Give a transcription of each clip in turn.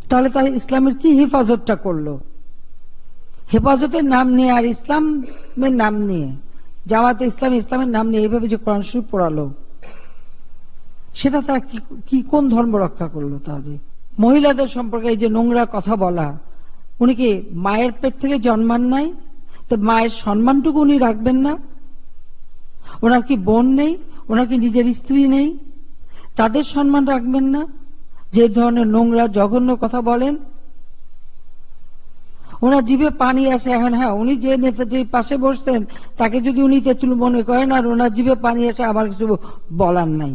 তাহলে তারা ইসলামের কি হেফাজতটা করলো? হেফাজতের নাম নিয়ে আর ইসলামের নাম নিয়ে, জামাতে ইসলাম ইসলামের নাম নিয়ে এইভাবে যে কোরআন শরীফ পড়ালো, সেটা তারা কি কোন ধর্ম রক্ষা করলো? তাহলে মহিলাদের সম্পর্কে এই যে নোংরা কথা বলা, উনি কি মায়ের পেট থেকে জন্মান নাই? তো মায়ের সম্মানটুকু উনি রাখবেন না? ওনার কি বোন নেই? ওনার কি নিজের স্ত্রী নেই? তাদের সম্মান রাখবেন না? যে ধরনের নোংরা জঘন্য কথা বলেন, ওনার জিভে পানি আসে। এখন হ্যাঁ, উনি যে নেতাজির পাশে বসছেন তাকে যদি উনি তেঁতুল মনে করেন আর ওনার জিভে পানি আসে, আমার কিছু বলার নাই।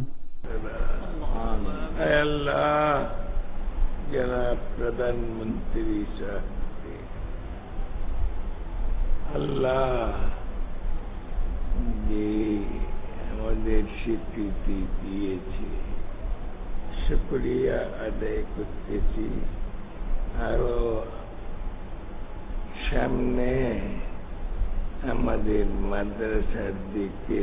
আল্লাহ, যারা প্রধানমন্ত্রী আল্লাহ যে আমাদের স্বীকৃতি দিয়েছে, শুকরিয়া আদায় করতেছি। আরো সামনে আমাদের মাদ্রাসার দিকে